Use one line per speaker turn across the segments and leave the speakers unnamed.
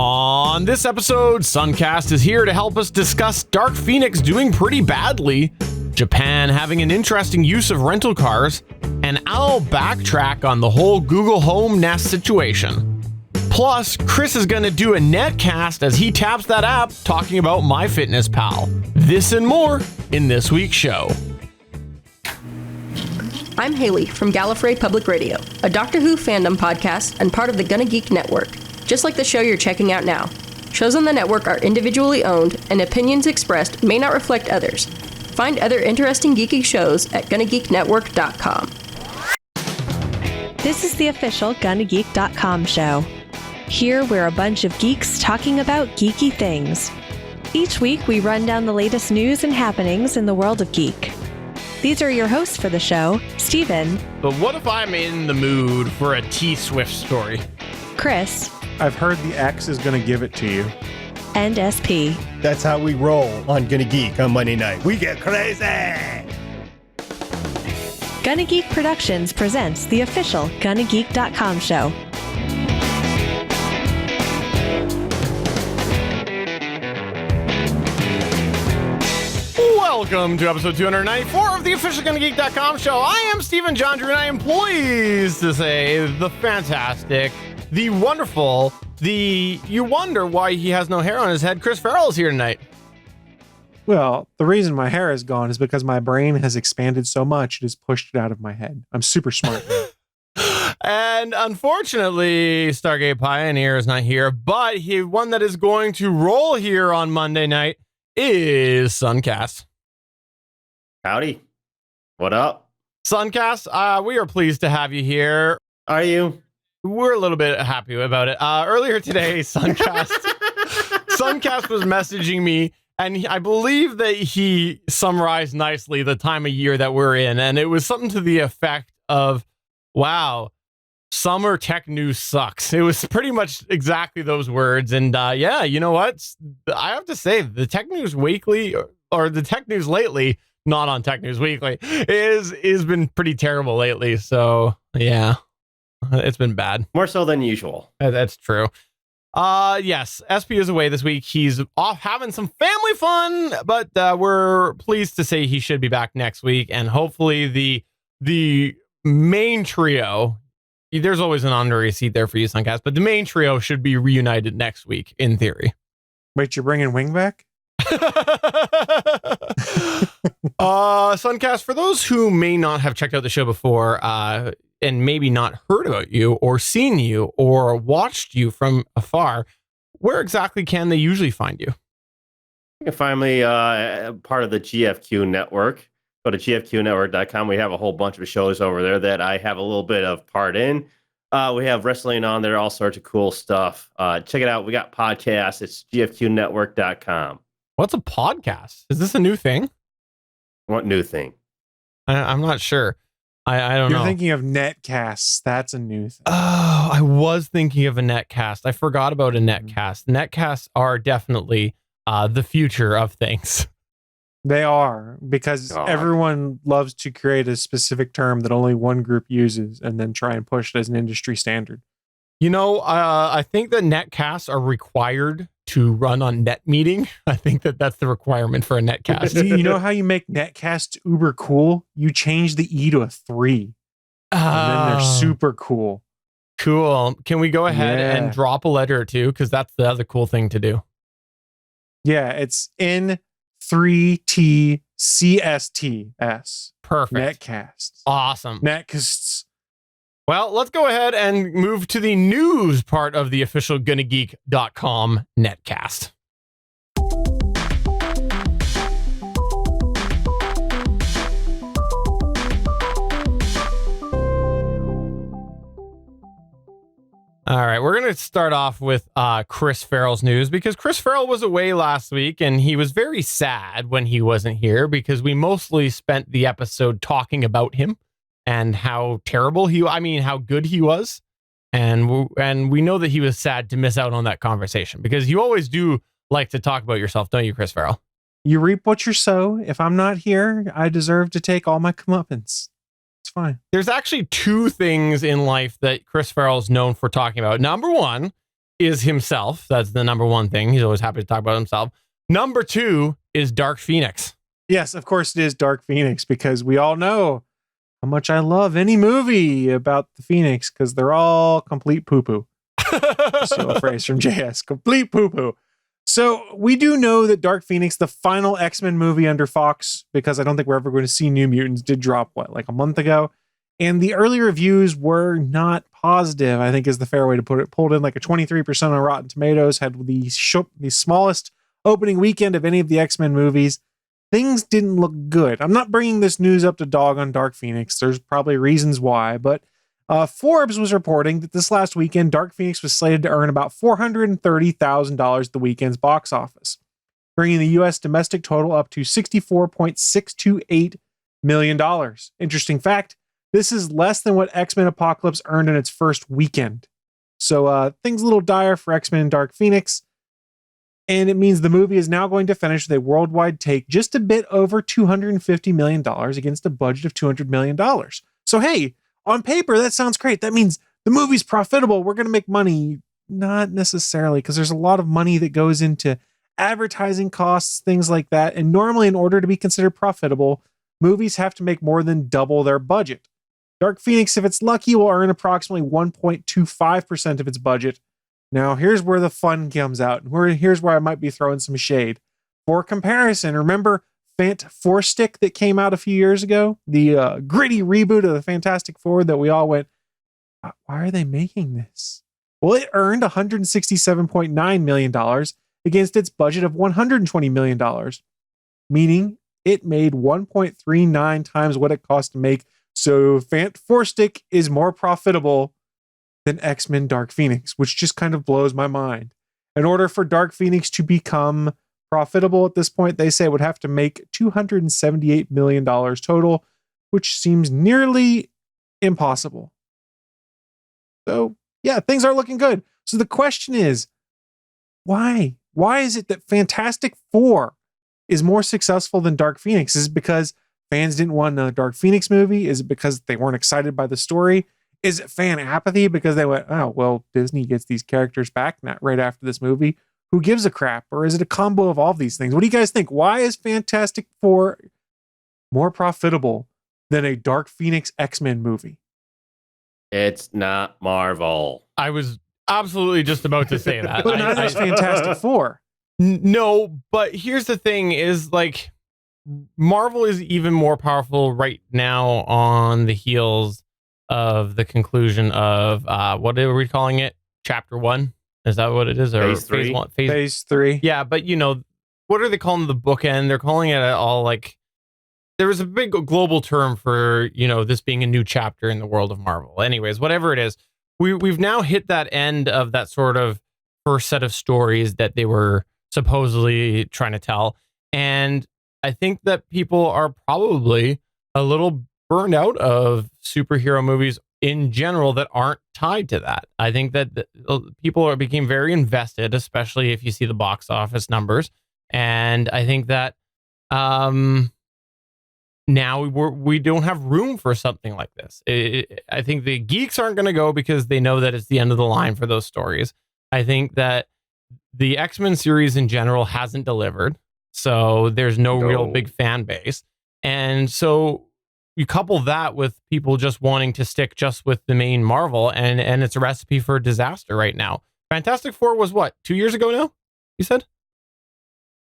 On this episode, Sunkast is here to help us discuss Dark Phoenix doing pretty badly, Japan having an interesting use of rental cars, and I'll backtrack on the whole Google Home Nest situation. Plus, Chris is going to do a netcast as he taps that app talking about MyFitnessPal. This and more in this week's show.
I'm Haley from Gallifrey Public Radio, a Doctor Who fandom podcast and part of the Gonna Geek Network, just like the show you're checking out now. Shows on the network are individually owned, and opinions expressed may not reflect others. Find other interesting geeky shows at GonnaGeekNetwork.com.
This is the official GonnaGeek.com show. Here we're a bunch of geeks talking about geeky things. Each week we run down the latest news and happenings in the world of geek. These are your hosts for the show, Steven.
But what if I'm in the mood for a T-Swift story?
Chris.
I've heard the X is going to give it to you.
And SP.
That's how we roll on Gonna Geek on Monday night. We get crazy!
Gonna Geek Productions presents the official GonnaGeek.com show.
Welcome to episode 294 of the official GonnaGeek.com show. I am Steven John Drew, and I am pleased to say the fantastic, the wonderful, you wonder why he has no hair on his head, Chris Farrell is here tonight.
Well, the reason my hair is gone is because my brain has expanded so much it has pushed it out of my head. I'm super smart.
And unfortunately, Stargate Pioneer is not here, but one that is going to roll here on Monday night is Sunkast.
Howdy. What up?
Sunkast, we are pleased to have you here.
Are you?
We're a little bit happy about it. Earlier today, Sunkast was messaging me, and I believe that he summarized nicely the time of year that we're in, and it was something to the effect of, wow, summer tech news sucks. It was pretty much exactly those words, and yeah, you know what? I have to say, the Tech News Weekly, or the Tech News lately, not on Tech News Weekly, is been pretty terrible lately, so yeah. It's been bad.
More so than usual.
That's true. Yes, SP is away this week. He's off having some family fun, but we're pleased to say he should be back next week. And hopefully the main trio, there's always an honorary seat there for you, Sunkast, but the main trio should be reunited next week, in theory.
Wait, you're bringing Wing back?
Sunkast, for those who may not have checked out the show before, and maybe not heard about you or seen you or watched you from afar, where exactly can they usually find you?
You can find me part of the GFQ network. Go to gfqnetwork.com. We have a whole bunch of shows over there that I have a little bit of part in. We have wrestling on there, all sorts of cool stuff. Check it out. We got podcasts. It's gfqnetwork.com.
What's a podcast? Is this a new thing?
What new thing?
I'm not sure. I don't know.
You're thinking of netcasts. That's a new thing.
Oh, I was thinking of a netcast. I forgot about a netcast. Netcasts are definitely the future of things.
They are, because everyone loves to create a specific term that only one group uses and then try and push it as an industry standard.
You know, I think that netcasts are required to run on net meeting. I think that's the requirement for a netcast.
You know how you make netcasts uber cool? You change the E to a 3. And then they're super cool.
Cool. Can we go ahead and drop a letter or two? Because that's the other cool thing to do.
Yeah, it's N3TCSTS.
Perfect.
Netcasts.
Awesome.
Netcasts.
Well, let's go ahead and move to the news part of the official GonnaGeek.com netcast. All right, we're going to start off with Chris Farrell's news, because Chris Farrell was away last week and he was very sad when he wasn't here, because we mostly spent the episode talking about him and how terrible how good he was. And we know that he was sad to miss out on that conversation, because you always do like to talk about yourself, don't you, Chris Farrell?
You reap what you sow. If I'm not here, I deserve to take all my comeuppance. It's fine.
There's actually two things in life that Chris Farrell is known for talking about. Number one is himself. That's the number one thing. He's always happy to talk about himself. Number 2 is Dark Phoenix.
Yes, of course it is Dark Phoenix, because we all know how much I love any movie about the Phoenix, because they're all complete poo-poo. Steal a phrase from JS, complete poo-poo. So we do know that Dark Phoenix, the final X-Men movie under Fox, because I don't think we're ever going to see New Mutants, did drop, like a month ago? And the early reviews were not positive, I think is the fair way to put it. Pulled in like a 23% on Rotten Tomatoes, had the smallest opening weekend of any of the X-Men movies. Things didn't look good. I'm not bringing this news up to dog on Dark Phoenix. There's probably reasons why, but Forbes was reporting that this last weekend, Dark Phoenix was slated to earn about $430,000 at the weekend's box office, bringing the U.S. domestic total up to $64.628 million. Interesting fact, this is less than what X-Men Apocalypse earned in its first weekend. So things a little dire for X-Men and Dark Phoenix. And it means the movie is now going to finish with a worldwide take just a bit over $250 million against a budget of $200 million. So, hey, on paper, that sounds great. That means the movie's profitable. We're going to make money. Not necessarily, because there's a lot of money that goes into advertising costs, things like that. And normally, in order to be considered profitable, movies have to make more than double their budget. Dark Phoenix, if it's lucky, will earn approximately 1.25% of its budget. Now, here's where the fun comes out. Here's where I might be throwing some shade. For comparison, remember Fant4stic that came out a few years ago? The gritty reboot of the Fantastic Four that we all went, why are they making this? Well, it earned $167.9 million against its budget of $120 million, meaning it made 1.39 times what it cost to make. So Fant4stic is more profitable than X-Men Dark Phoenix, which just kind of blows my mind. In order for Dark Phoenix to become profitable at this point, they say it would have to make $278 million total, which seems nearly impossible. So, yeah, things are looking good. So the question is, why? Why is it that Fantastic Four is more successful than Dark Phoenix? Is it because fans didn't want another Dark Phoenix movie? Is it because they weren't excited by the story? Is it fan apathy because they went, oh, well, Disney gets these characters back not right after this movie? Who gives a crap? Or is it a combo of all of these things? What do you guys think? Why is Fantastic Four more profitable than a Dark Phoenix X-Men movie?
It's not Marvel.
I was absolutely just about to say that.
But neither is Fantastic Four.
No, but here's the thing is, like, Marvel is even more powerful right now on the heels of the conclusion of what are we calling it? Chapter 1? Is that what it is? Or
Phase 3?
Phase 3.
Yeah, but what are they calling the bookend? They're calling it all like, there was a big global term for, this being a new chapter in the world of Marvel. Anyways, whatever it is, we've now hit that end of that sort of first set of stories that they were supposedly trying to tell. And I think that people are probably a little burned out of superhero movies in general that aren't tied to that. I think that people became very invested, especially if you see the box office numbers. And I think that now we don't have room for something like this. I think the geeks aren't going to go because they know that it's the end of the line for those stories. I think that the X-Men series in general hasn't delivered. So there's no real big fan base. And so you couple that with people just wanting to stick just with the main Marvel, and it's a recipe for disaster right now. Fantastic Four was what, 2 years ago now? You said?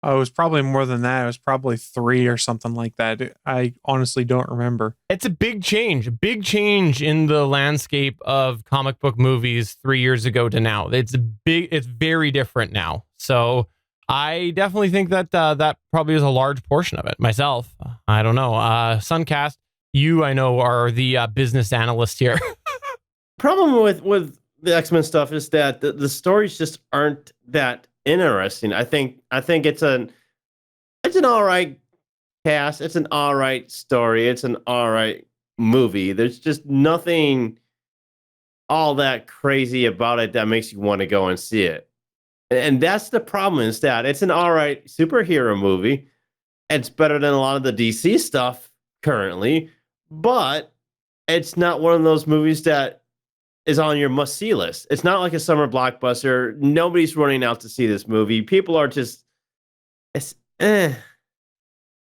Oh, it was probably more than that. It was probably 3 or something like that. I honestly don't remember.
It's a big change in the landscape of comic book movies 3 years ago to now. It's very different now. So I definitely think that that probably is a large portion of it. Myself, I don't know. Sunkast, you, I know, are the business analyst here.
Problem with the X-Men stuff is that the stories just aren't that interesting. I think it's an all right cast. It's an all right story. It's an all right movie. There's just nothing all that crazy about it that makes you want to go and see it. And that's the problem, is that it's an all right superhero movie. It's better than a lot of the DC stuff currently, but it's not one of those movies that is on your must-see list. It's not like a summer blockbuster. Nobody's running out to see this movie. People are just, it's eh.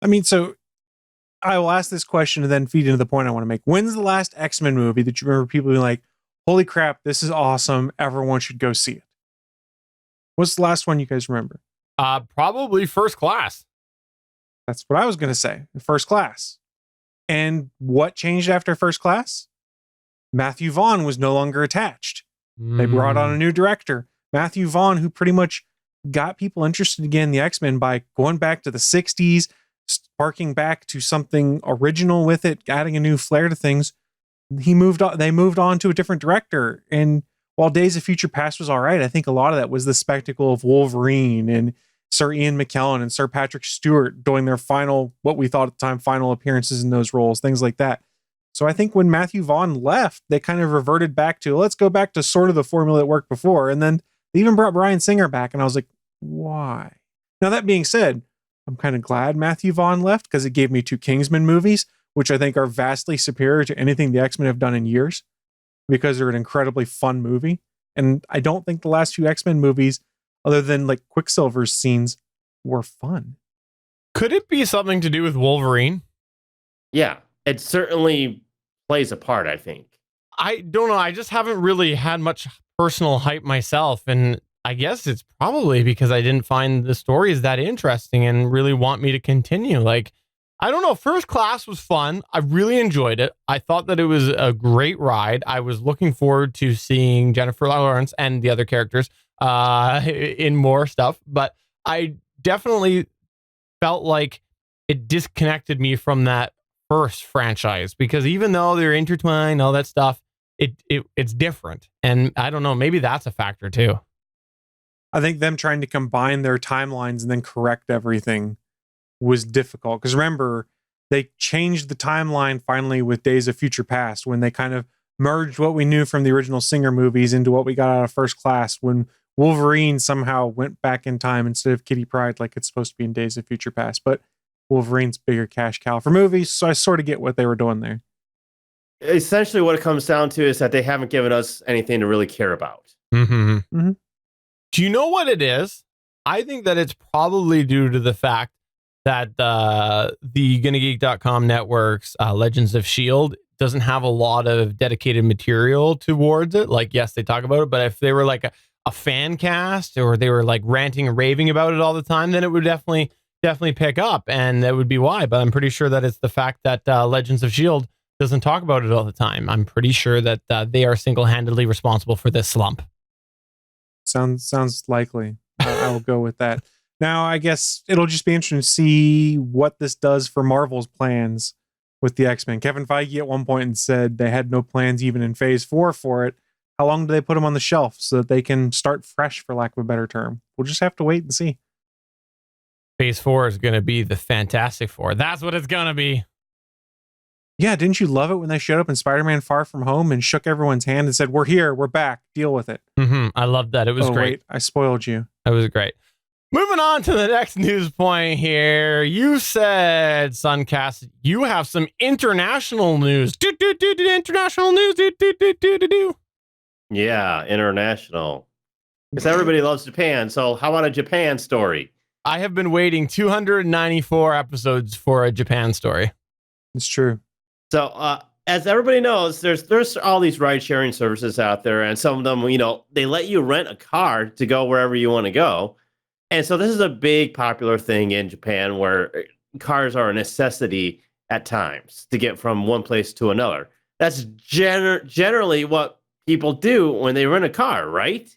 I mean, so I will ask this question and then feed into the point I want to make. When's the last X-Men movie that you remember people being like, holy crap, this is awesome, everyone should go see it? What's the last one you guys remember?
Probably First Class.
That's what I was going to say. First Class. And what changed after First Class? Matthew Vaughn was no longer attached. They brought on a new director, Matthew Vaughn, who pretty much got people interested again in the X-Men by going back to the 60s, sparking back to something original with it, adding a new flair to things. They moved on to a different director. And while Days of Future Past was all right, I think a lot of that was the spectacle of Wolverine and Sir Ian McKellen and Sir Patrick Stewart doing their final, what we thought at the time, final appearances in those roles, things like that. So I think when Matthew Vaughn left, they kind of reverted back to, let's go back to sort of the formula that worked before. And then they even brought Bryan Singer back. And I was like, why? Now, that being said, I'm kind of glad Matthew Vaughn left because it gave me 2 Kingsman movies, which I think are vastly superior to anything the X-Men have done in years because they're an incredibly fun movie. And I don't think the last 2 X-Men movies, other than like Quicksilver's scenes, were fun.
Could it be something to do with Wolverine?
Yeah, it certainly plays a part, I think.
I don't know. I just haven't really had much personal hype myself. And I guess it's probably because I didn't find the stories that interesting and really want me to continue. Like, I don't know. First Class was fun. I really enjoyed it. I thought that it was a great ride. I was looking forward to seeing Jennifer Lawrence and the other characters in more stuff. But I definitely felt like it disconnected me from that first franchise because even though they're intertwined, all that stuff, it's different. And I don't know, maybe that's a factor too.
I think them trying to combine their timelines and then correct everything was difficult. Because remember, they changed the timeline finally with Days of Future Past when they kind of merged what we knew from the original Singer movies into what we got out of First Class when Wolverine somehow went back in time instead of Kitty Pryde like it's supposed to be in Days of Future Past. But Wolverine's bigger cash cow for movies, so I sort of get what they were doing there.
Essentially, what it comes down to is that they haven't given us anything to really care about.
Mm-hmm. Mm-hmm. Do you know what it is? I think that it's probably due to the fact that the GonnaGeek.com network's Legends of S.H.I.E.L.D. doesn't have a lot of dedicated material towards it. Like, yes, they talk about it, but if they were like a fan cast or they were like ranting and raving about it all the time, then it would definitely pick up, and that would be why. But I'm pretty sure that it's the fact that Legends of S.H.I.E.L.D. doesn't talk about it all the time. I'm pretty sure that they are single-handedly responsible for this slump.
Sounds likely. I will go with that. Now, I guess it'll just be interesting to see what this does for Marvel's plans with the X-Men. Kevin Feige at one point said they had no plans even in Phase 4 for it. How long do they put them on the shelf so that they can start fresh, for lack of a better term? We'll just have to wait and see.
Phase 4 is going to be the Fantastic Four. That's what it's going to be.
Yeah, didn't you love it when they showed up in Spider-Man Far From Home and shook everyone's hand and said, we're here, we're back, deal with it?
Mm-hmm. I loved that. It was great.
Wait, I spoiled you.
It was great. Moving on to the next news point here. You said, Sunkast, you have some international news. International news.
Yeah, international. Because everybody loves Japan. So how about a Japan story?
I have been waiting 294 episodes for a Japan story.
It's true.
So, as everybody knows, there's all these ride-sharing services out there, and some of them, they let you rent a car to go wherever you want to go. And so this is a big popular thing in Japan where cars are a necessity at times to get from one place to another. That's generally what people do when they rent a car, right?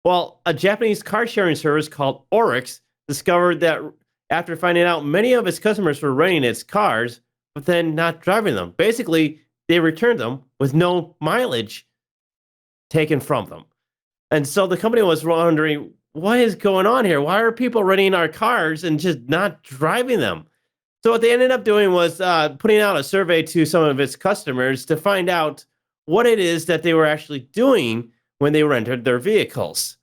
Well, a Japanese car-sharing service called Oryx discovered that after finding out many of its customers were renting its cars, but then not driving them. Basically, they returned them with no mileage taken from them. And so the company was wondering, what is going on here? Why are people renting our cars and just not driving them? So what they ended up doing was putting out a survey to some of its customers to find out what it is that they were actually doing when they rented their vehicles.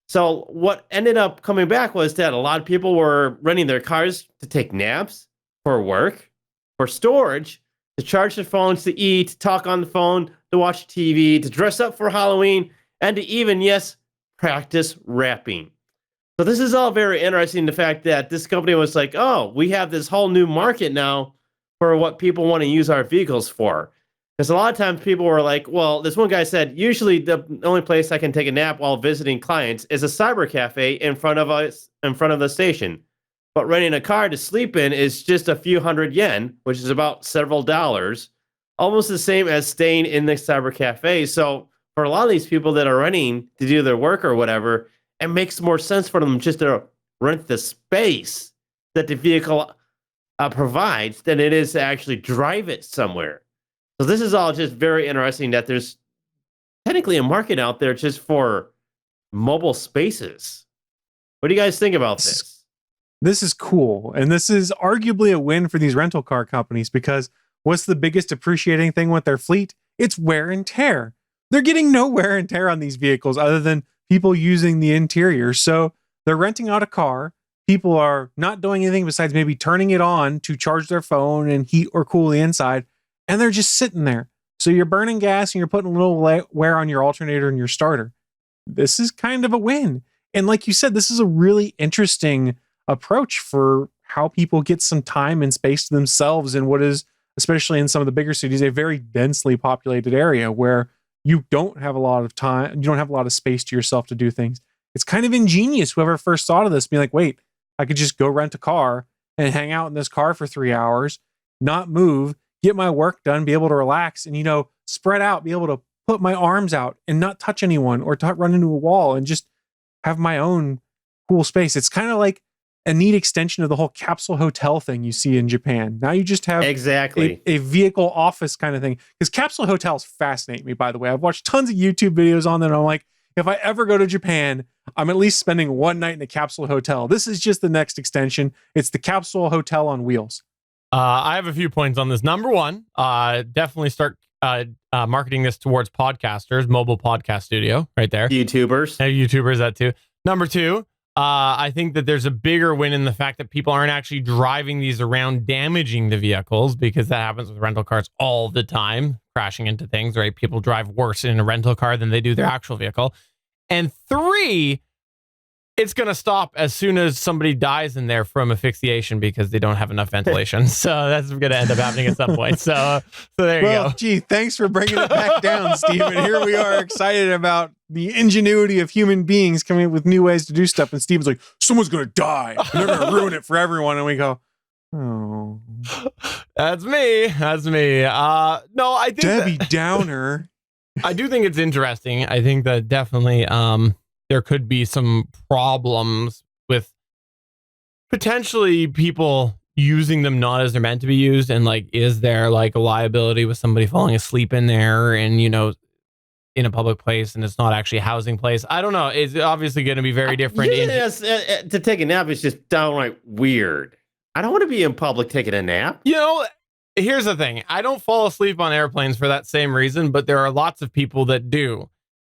So what ended up coming back was that a lot of people were renting their cars to take naps, for work, for storage, to to charge their phones, to eat, to talk on the phone, to watch TV, to dress up for Halloween, and to even, yes, practice rapping. So this is all very interesting, the fact that this company was like, oh, we have this whole new market now for what people want to use our vehicles for. Because a lot of times people were like, well, this one guy said, usually the only place I can take a nap while visiting clients is a cyber cafe in front of the station. But renting a car to sleep in is just a few hundred yen, which is about several dollars, almost the same as staying in the cyber cafe. So for a lot of these people that are renting to do their work or whatever, it makes more sense for them just to rent the space that the vehicle provides than it is to actually drive it somewhere. So this is all just very interesting that there's technically a market out there just for mobile spaces. What do you guys think about this?
This is cool. And this is arguably a win for these rental car companies because what's the biggest appreciating thing with their fleet? It's wear and tear. They're getting no wear and tear on these vehicles other than people using the interior. So they're renting out a car. People are not doing anything besides maybe turning it on to charge their phone and heat or cool the inside. And they're just sitting there. So you're burning gas and you're putting a little wear on your alternator and your starter. This is kind of a win. And like you said, this is a really interesting approach for how people get some time and space to themselves in what is, especially in some of the bigger cities, a very densely populated area where you don't have a lot of time, you don't have a lot of space to yourself to do things. It's kind of ingenious, whoever first thought of this, being like, wait, I could just go rent a car and hang out in this car for 3 hours, not move, get my work done, be able to relax and, spread out, be able to put my arms out and not touch anyone or run into a wall and just have my own cool space. It's kind of like a neat extension of the whole capsule hotel thing you see in Japan. Now you just have
exactly
a vehicle office kind of thing. Because capsule hotels fascinate me, by the way. I've watched tons of YouTube videos on them. And I'm like, if I ever go to Japan, I'm at least spending one night in a capsule hotel. This is just the next extension. It's the capsule hotel on wheels.
I have a few points on this. Number one, definitely start marketing this towards podcasters, mobile podcast studio right there.
YouTubers.
YouTubers, that too. Number two, I think that there's a bigger win in the fact that people aren't actually driving these around damaging the vehicles, because that happens with rental cars all the time, crashing into things, right? People drive worse in a rental car than they do their actual vehicle. And three, it's going to stop as soon as somebody dies in there from asphyxiation because they don't have enough ventilation. So that's going to end up happening at some point. So there you go.
Gee, thanks for bringing it back down, Steven. Here we are excited about the ingenuity of human beings coming up with new ways to do stuff. And Steven's like, someone's going to die. And they're going to ruin it for everyone. And we go, oh.
That's me. That's me. No, I think
Debbie Downer.
I do think it's interesting. I think that definitely there could be some problems with potentially people using them not as they're meant to be used. And like, is there like a liability with somebody falling asleep in there and, in a public place and it's not actually a housing place? I don't know. It's obviously going to be very different.
To take a nap is just downright weird. I don't want to be in public taking a nap.
Here's the thing. I don't fall asleep on airplanes for that same reason, but there are lots of people that do.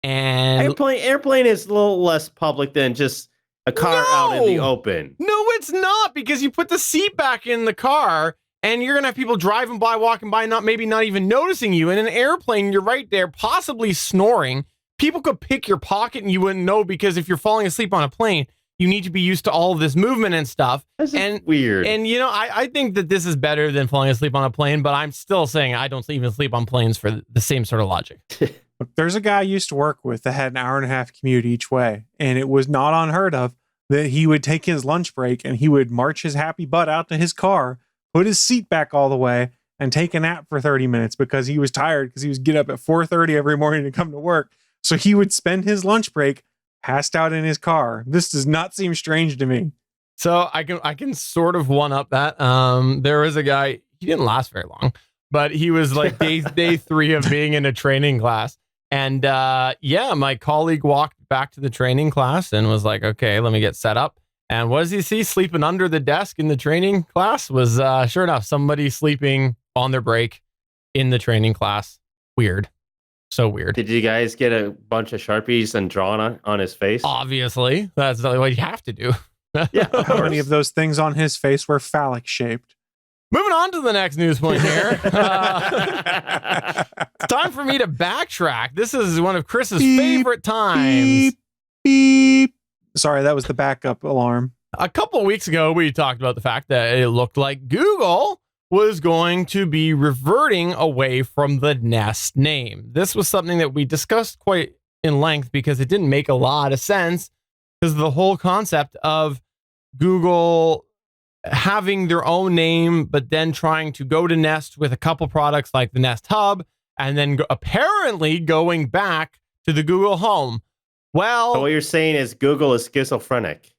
And
airplane is a little less public than just a car out in the open.
No, it's not, because you put the seat back in the car and you're going to have people driving by, walking by, maybe not even noticing you. In an airplane, you're right there, possibly snoring. People could pick your pocket and you wouldn't know, because if you're falling asleep on a plane, you need to be used to all of this movement and stuff.
That's weird.
And, I think that this is better than falling asleep on a plane, but I'm still saying I don't even sleep on planes for the same sort of logic.
There's a guy I used to work with that had an hour and a half commute each way, and it was not unheard of that he would take his lunch break and he would march his happy butt out to his car, put his seat back all the way, and take a nap for 30 minutes because he was tired, because he was get up at 4:30 every morning to come to work. So he would spend his lunch break passed out in his car. This does not seem strange to me.
So I can sort of one up that. There was a guy, he didn't last very long, but he was like day 3 of being in a training class. And my colleague walked back to the training class and was like, okay, let me get set up. And what does he see sleeping under the desk in the training class? Was sure enough, somebody sleeping on their break in the training class. Weird. So weird.
Did you guys get a bunch of Sharpies and drawn on his face?
Obviously. That's what you have to do.
Yeah.
How many of those things on his face were phallic shaped?
Moving on to the next news point here. It's time for me to backtrack. This is one of Chris's favorite times.
Beep. Sorry, that was the backup alarm.
A couple of weeks ago, we talked about the fact that it looked like Google was going to be reverting away from the Nest name. This was something that we discussed quite in length because it didn't make a lot of sense, because the whole concept of Google having their own name, but then trying to go to Nest with a couple products like the Nest Hub, and then apparently going back to the Google Home. Well,
So what you're saying is Google is schizophrenic.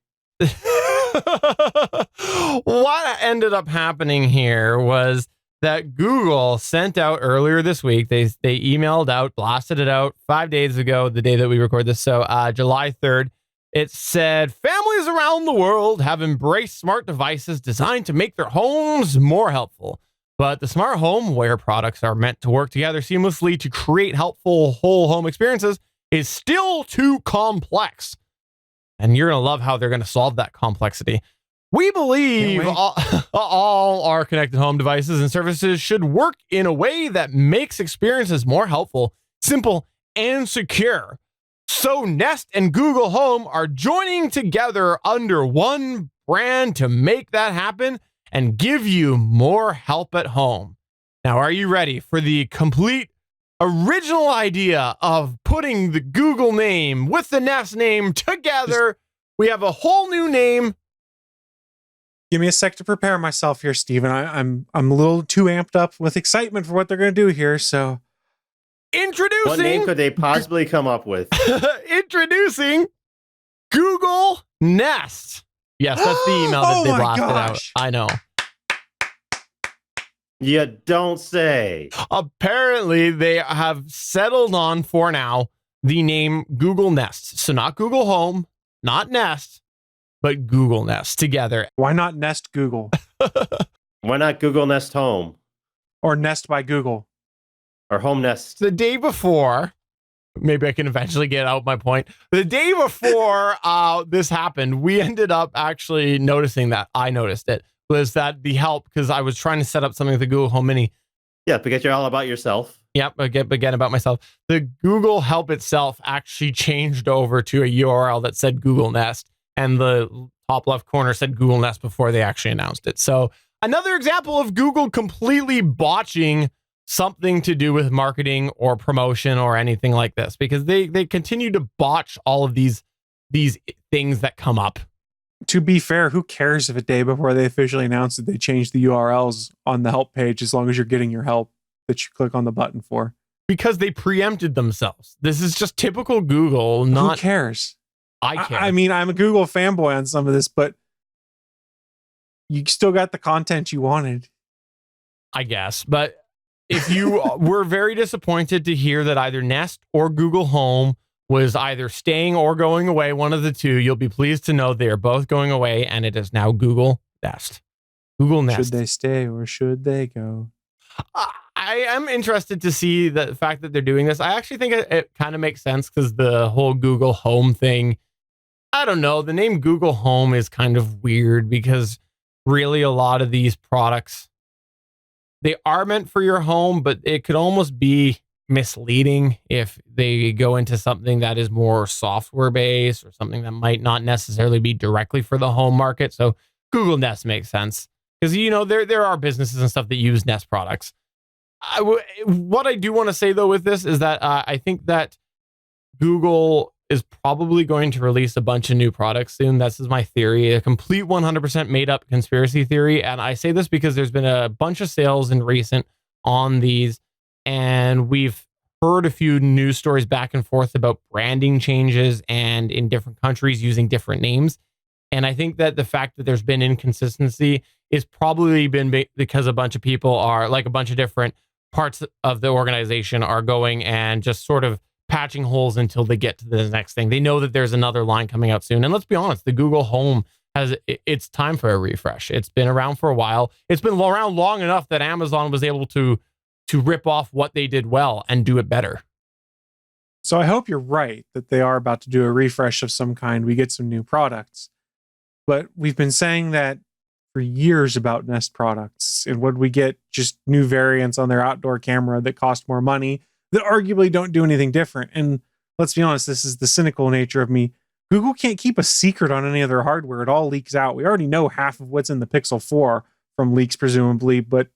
what ended up happening here was that Google sent out earlier this week, they emailed out, blasted it out 5 days ago, the day that we record this. So July 3rd, it said families around the world have embraced smart devices designed to make their homes more helpful. But the smart homeware products are meant to work together seamlessly to create helpful whole home experiences is still too complex. And you're going to love how they're going to solve that complexity. We believe all our connected home devices and services should work in a way that makes experiences more helpful, simple, and secure. So Nest and Google Home are joining together under one brand to make that happen and give you more help at home. Now, are you ready for the complete original idea of putting the Google name with the Nest name together? We have a whole new name.
Give me a sec to prepare myself here, Steven. I'm a little too amped up with excitement for what they're going to do here. So,
Introducing.
What name could they possibly come up with?
Introducing Google Nest. Yes, that's the email that they blasted out. I know.
You don't say.
Apparently, they have settled on, for now, the name Google Nest. So not Google Home, not Nest, but Google Nest together.
Why not Nest Google?
Why not Google Nest Home
Or Nest by Google?
or Home Nest?
The day before, maybe I can eventually get out my point. The day before this happened, we ended up actually noticing that. I noticed it. Was that the help? Because I was trying to set up something with the Google Home Mini.
Yeah, because you're all about yourself.
Yep, again about myself. The Google Help itself actually changed over to a URL that said Google Nest, and the top left corner said Google Nest before they actually announced it. So another example of Google completely botching something to do with marketing or promotion or anything like this, because they continue to botch all of these things that come up.
To be fair, who cares if a day before they officially announced that they changed the URLs on the help page, as long as you're getting your help that you click on the button for?
Because they preempted themselves. This is just typical Google.
Who cares?
I care.
I mean, I'm a Google fanboy on some of this, but you still got the content you wanted.
I guess. But if you were very disappointed to hear that either Nest or Google Home was either staying or going away, one of the two, you'll be pleased to know they are both going away, and it is now Google Nest. Google Nest.
Should they stay or should they go?
I am interested to see the fact that they're doing this. I actually think it kind of makes sense, because the whole Google Home thing, I don't know, the name Google Home is kind of weird, because really a lot of these products, they are meant for your home, but it could almost be misleading if they go into something that is more software based or something that might not necessarily be directly for the home market. So Google Nest makes sense, because, you know, there are businesses and stuff that use Nest products. What I do want to say, though, with this is that I think that Google is probably going to release a bunch of new products soon. This is my theory, a complete 100% made up conspiracy theory. And I say this because there's been a bunch of sales in recent on these, and we've heard a few news stories back and forth about branding changes and in different countries using different names. And I think that the fact that there's been inconsistency is probably been because a bunch of people are, like, a bunch of different parts of the organization are going and just sort of patching holes until they get to the next thing. They know that there's another line coming out soon. And let's be honest, the Google Home it's time for a refresh. It's been around for a while. It's been around long enough that Amazon was able to rip off what they did well and do it better.
So I hope you're right that they are about to do a refresh of some kind. We get some new products. But we've been saying that for years about Nest products. And would we get just new variants on their outdoor camera that cost more money that arguably don't do anything different? And let's be honest, this is the cynical nature of me. Google can't keep a secret on any of their hardware. It all leaks out. We already know half of what's in the Pixel 4 from leaks, presumably, but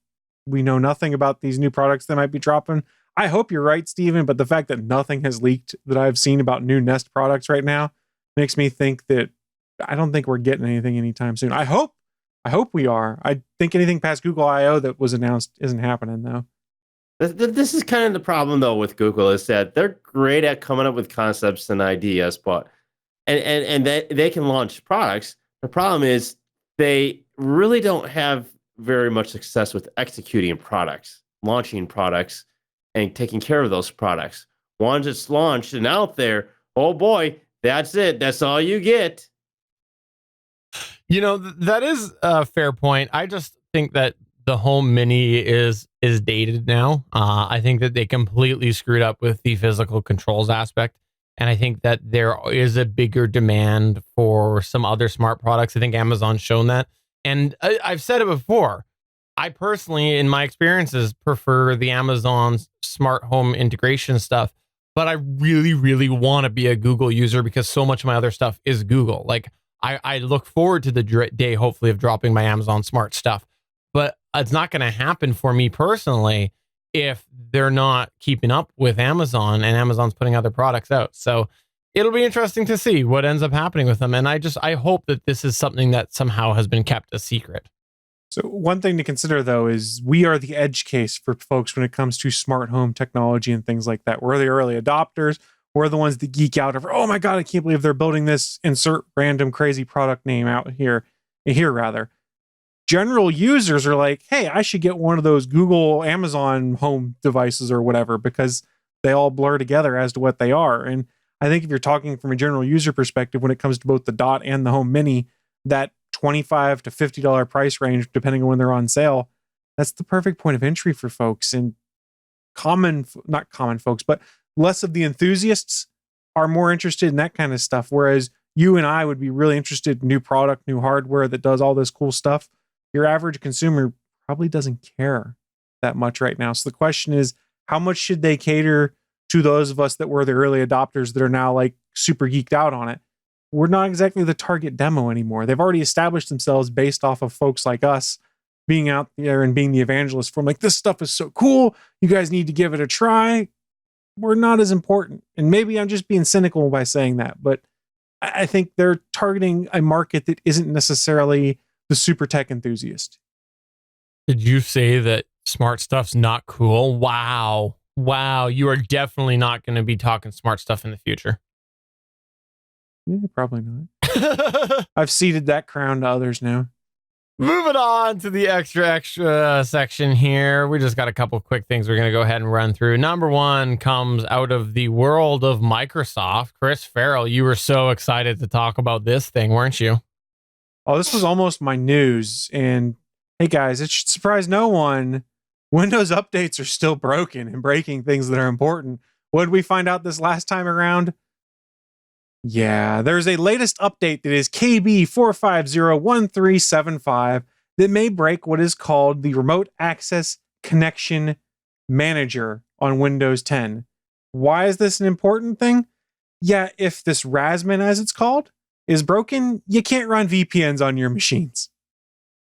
we know nothing about these new products that might be dropping. I hope you're right, Steven, but the fact that nothing has leaked that I've seen about new Nest products right now makes me think that I don't think we're getting anything anytime soon. I hope we are. I think anything past Google I/O that was announced isn't happening, though.
This is kind of the problem, though, with Google, is that they're great at coming up with concepts and ideas, but and they can launch products. The problem is they really don't have very much success with executing products, launching products, and taking care of those products. Once it's launched and out there, oh boy, that's it. That's all you get.
You know, that is a fair point. I just think that the Home Mini is dated now. I think that they completely screwed up with the physical controls aspect. And I think that there is a bigger demand for some other smart products. I think Amazon's shown that. And I've said it before. I personally, in my experiences, prefer the Amazon smart home integration stuff. But I really, really want to be a Google user because so much of my other stuff is Google. Like, I look forward to the day, hopefully, of dropping my Amazon smart stuff. But it's not going to happen for me personally if they're not keeping up with Amazon and Amazon's putting other products out. So it'll be interesting to see what ends up happening with them. And I hope that this is something that somehow has been kept a secret.
So one thing to consider, though, is we are the edge case for folks when it comes to smart home technology and things like that. We're the early adopters. We're the ones that geek out over, oh my God, I can't believe they're building this, insert random crazy product name out here rather. General users are like, hey, I should get one of those Google, Amazon home devices or whatever, because they all blur together as to what they are. And I think if you're talking from a general user perspective, when it comes to both the Dot and the Home Mini, that $25 to $50 price range, depending on when they're on sale, that's the perfect point of entry for folks. And not common folks, but less of the enthusiasts are more interested in that kind of stuff. Whereas you and I would be really interested in new product, new hardware that does all this cool stuff. Your average consumer probably doesn't care that much right now. So the question is, how much should they cater to those of us that were the early adopters that are now like super geeked out on it? We're not exactly the target demo anymore. They've already established themselves based off of folks like us being out there and being the evangelist for them. Like, this stuff is so cool. You guys need to give it a try. We're not as important. And maybe I'm just being cynical by saying that, but I think they're targeting a market that isn't necessarily the super tech enthusiast.
Did you say that smart stuff's not cool? Wow. You are definitely not going to be talking smart stuff in the future.
Yeah, probably not. I've ceded that crown to others now.
Moving on to the extra section here. We just got a couple of quick things we're going to go ahead and run through. Number one comes out of the world of Microsoft. Chris Farrell, you were so excited to talk about this thing, weren't you?
Oh, this was almost my news. And hey, guys, it should surprise no one. Windows updates are still broken and breaking things that are important. What did we find out this last time around? Yeah, there's a latest update that is KB 4501375 that may break what is called the Remote Access Connection Manager on Windows 10. Why is this an important thing? Yeah, if this Rasman, as it's called, is broken, you can't run VPNs on your machines.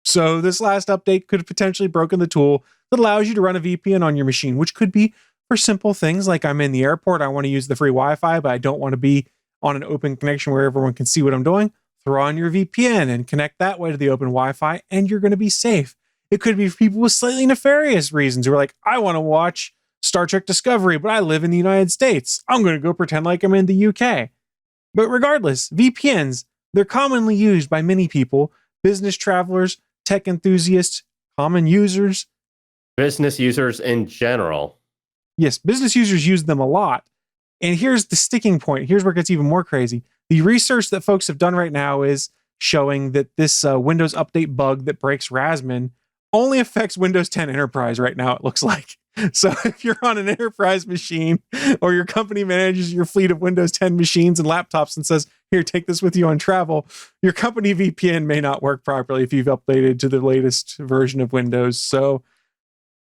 So this last update could have potentially broken the tool that allows you to run a VPN on your machine, which could be for simple things like I'm in the airport, I want to use the free Wi-Fi, but I don't want to be on an open connection where everyone can see what I'm doing. Throw on your VPN and connect that way to the open Wi-Fi, and you're going to be safe. It could be for people with slightly nefarious reasons who are like, I want to watch Star Trek Discovery, but I live in the United States. I'm going to go pretend like I'm in the UK. But regardless, VPNs, they're commonly used by many people, business travelers, tech enthusiasts, common users.
Business users in general.
Yes, business users use them a lot. And here's the sticking point. Here's where it gets even more crazy. The research that folks have done right now is showing that this Windows Update bug that breaks Rasman only affects Windows 10 Enterprise right now, it looks like. So if you're on an enterprise machine or your company manages your fleet of Windows 10 machines and laptops and says, here, take this with you on travel, your company VPN may not work properly if you've updated to the latest version of Windows. So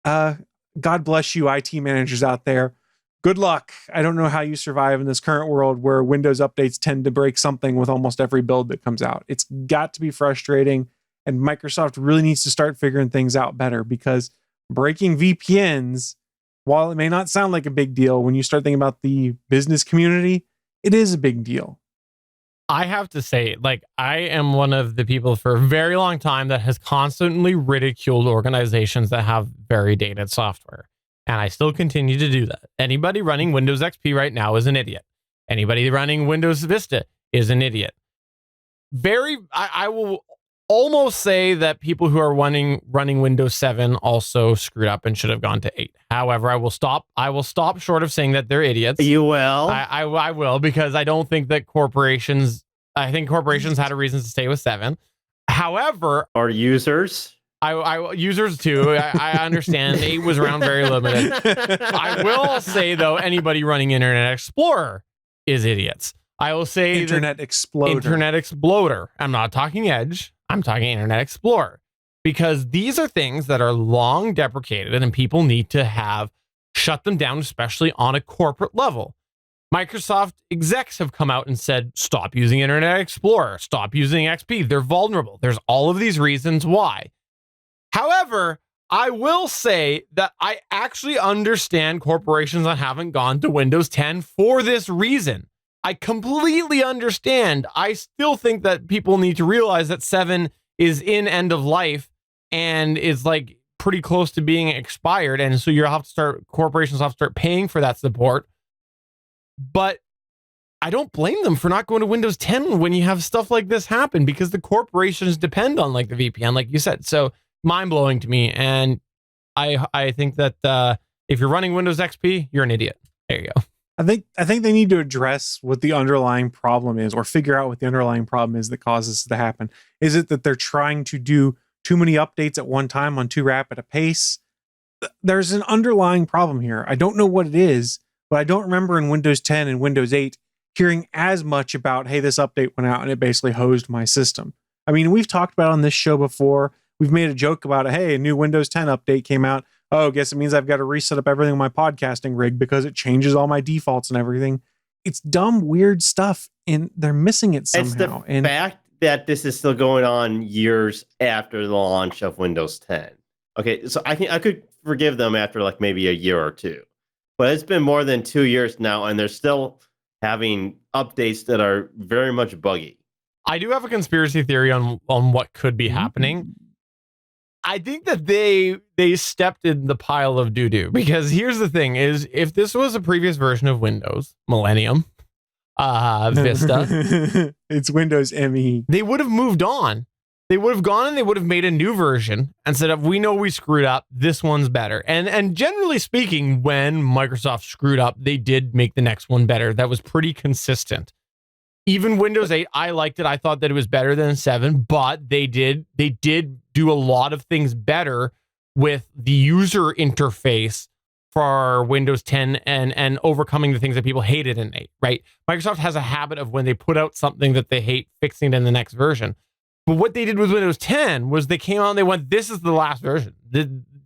God bless you, IT managers out there. Good luck. I don't know how you survive in this current world where Windows updates tend to break something with almost every build that comes out. It's got to be frustrating, and Microsoft really needs to start figuring things out better, because breaking VPNs, while it may not sound like a big deal, when you start thinking about the business community, it is a big deal.
I have to say, like, I am one of the people for a very long time that has constantly ridiculed organizations that have very dated software. And I still continue to do that. Anybody running Windows XP right now is an idiot. Anybody running Windows Vista is an idiot. I will almost say that people who are running Windows 7 also screwed up and should have gone to 8. However, I will stop short of saying that they're idiots.
You will.
I will, because I don't think that I think corporations had a reason to stay with 7. However,
or users.
I users too. I understand 8 was around very limited. I will say, though, anybody running Internet Explorer is idiots. I will say
Internet
Explorer. I'm not talking Edge. I'm talking Internet Explorer, because these are things that are long deprecated and people need to have shut them down, especially on a corporate level. Microsoft execs have come out and said, stop using Internet Explorer, stop using XP. They're vulnerable. There's all of these reasons why. However, I will say that I actually understand corporations that haven't gone to Windows 10 for this reason. I completely understand. I still think that people need to realize that 7 is in end of life and is like pretty close to being expired. And so corporations have to start paying for that support. But I don't blame them for not going to Windows 10 when you have stuff like this happen, because the corporations depend on like the VPN, like you said. So mind-blowing to me. And I think that if you're running Windows XP, you're an idiot. There you go.
I think they need to address what the underlying problem is, or figure out what the underlying problem is that causes this to happen. Is it that they're trying to do too many updates at one time on too rapid a pace? There's an underlying problem here. I don't know what it is, but I don't remember in Windows 10 and Windows 8 hearing as much about, hey, this update went out and it basically hosed my system. I mean, we've talked about it on this show before. We've made a joke about it. Hey, a new Windows 10 update came out. Oh, guess it means I've got to reset up everything on my podcasting rig because it changes all my defaults and everything. It's dumb, weird stuff, and they're missing it somehow.
It's the fact that this is still going on years after the launch of Windows 10. Okay, so I could forgive them after like maybe a year or two, but it's been more than 2 years now, and they're still having updates that are very much buggy.
I do have a conspiracy theory on what could be happening. I think that they stepped in the pile of doo-doo, because here's the thing is, if this was a previous version of Windows, Millennium, Vista,
it's Windows ME,
they would have moved on. They would have gone and they would have made a new version and said, we know we screwed up, this one's better. And generally speaking, when Microsoft screwed up, they did make the next one better. That was pretty consistent. Even Windows 8, I liked it. I thought that it was better than 7, but they did do a lot of things better with the user interface for Windows 10 and overcoming the things that people hated in 8, right? Microsoft has a habit of, when they put out something that they hate, fixing it in the next version. But what they did with Windows 10 was they came out and they went, this is the last version.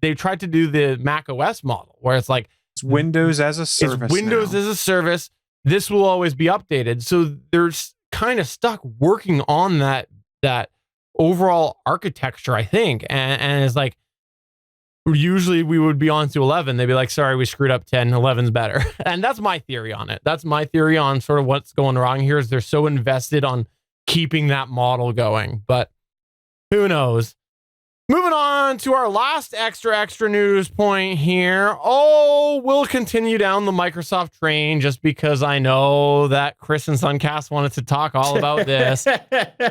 They tried to do the Mac OS model, where it's like,
it's Windows as a service.
It's Windows as a service. This will always be updated. So they're kind of stuck working on that overall architecture, I think. And it's like, usually we would be on to 11. They'd be like, sorry, we screwed up 10. 11's better. And that's my theory on it. That's my theory on sort of what's going wrong here, is they're so invested on keeping that model going. But who knows? Moving on to our last extra news point here. Oh, we'll continue down the Microsoft train just because I know that Chris and Sunkast wanted to talk all about this.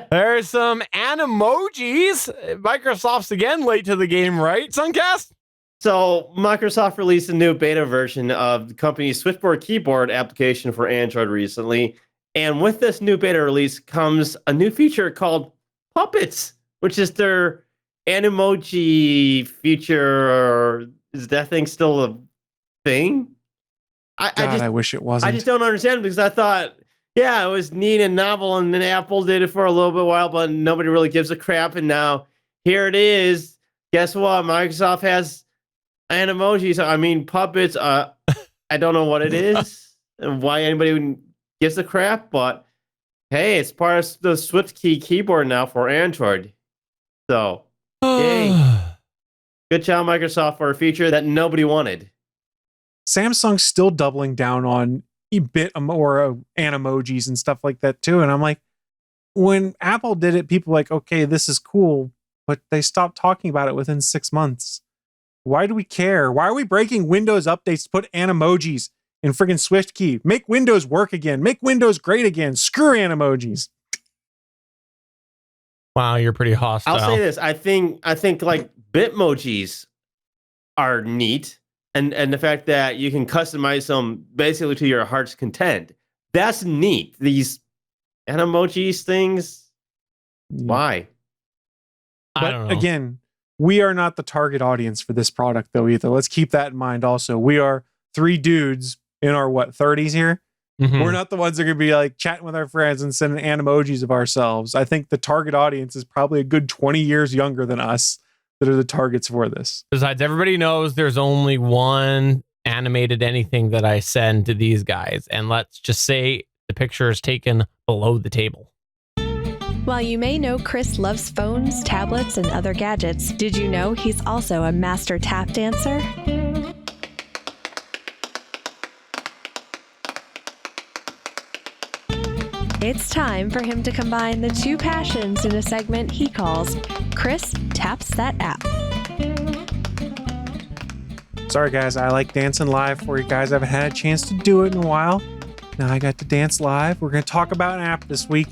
There's some animojis. Microsoft's again late to the game, right, Sunkast?
So Microsoft released a new beta version of the company's Switchboard keyboard application for Android recently. And with this new beta release comes a new feature called Puppets, which is their Animoji feature Is that thing still a thing?
I wish it wasn't.
I just don't understand because I thought, yeah, it was neat and novel, and then Apple did it for a little bit while, but nobody really gives a crap. And now here it is. Guess what? Microsoft has Animojis. I mean, puppets. I don't know what it is and why anybody gives a crap, but hey, it's part of the SwiftKey keyboard now for Android. So, yay. Good job, Microsoft, for a feature that nobody wanted.
Samsung's still doubling down on a bit more Animojis and stuff like that too. And I'm like, when Apple did it, people were like, okay, this is cool, but they stopped talking about it within 6 months. Why do we care? Why are we breaking Windows updates to put Animojis in friggin' SwiftKey? Make Windows work again. Make Windows great again. Screw Animojis.
Wow, you're pretty hostile.
I'll say this. I think like Bitmojis are neat. And the fact that you can customize them basically to your heart's content. That's neat. These Animojis things. Why?
I don't know.
Again, we are not the target audience for this product though either. Let's keep that in mind also. We are 3 dudes in our 30s here.
Mhm.
We're not the ones that are going to be like chatting with our friends and sending Animojis of ourselves. I think the target audience is probably a good 20 years younger than us that are the targets for this.
Besides, everybody knows there's only one animated anything that I send to these guys. And let's just say the picture is taken below the table.
While you may know Chris loves phones, tablets, and other gadgets, did you know he's also a master tap dancer? It's time for him to combine the 2 passions in a segment he calls Chris Taps That App.
Sorry guys, I like dancing live for you guys. I haven't had a chance to do it in a while. Now I got to dance live. We're going to talk about an app this week.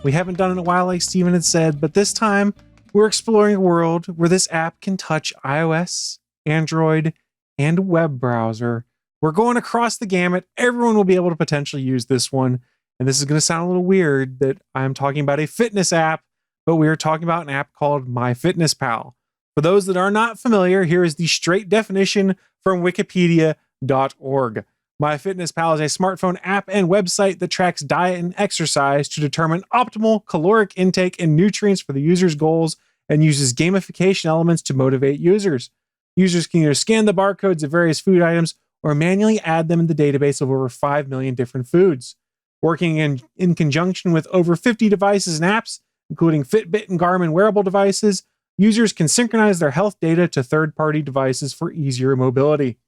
We haven't done it in a while like Steven had said, but this time we're exploring a world where this app can touch iOS, Android, and web browser. We're going across the gamut. Everyone will be able to potentially use this one. And this is going to sound a little weird that I'm talking about a fitness app, but we are talking about an app called MyFitnessPal. For those that are not familiar, here is the straight definition from wikipedia.org. MyFitnessPal is a smartphone app and website that tracks diet and exercise to determine optimal caloric intake and nutrients for the user's goals and uses gamification elements to motivate users. Users can either scan the barcodes of various food items or manually add them in the database of over 5 million different foods. Working in conjunction with over 50 devices and apps, including Fitbit and Garmin wearable devices, users can synchronize their health data to third-party devices for easier mobility.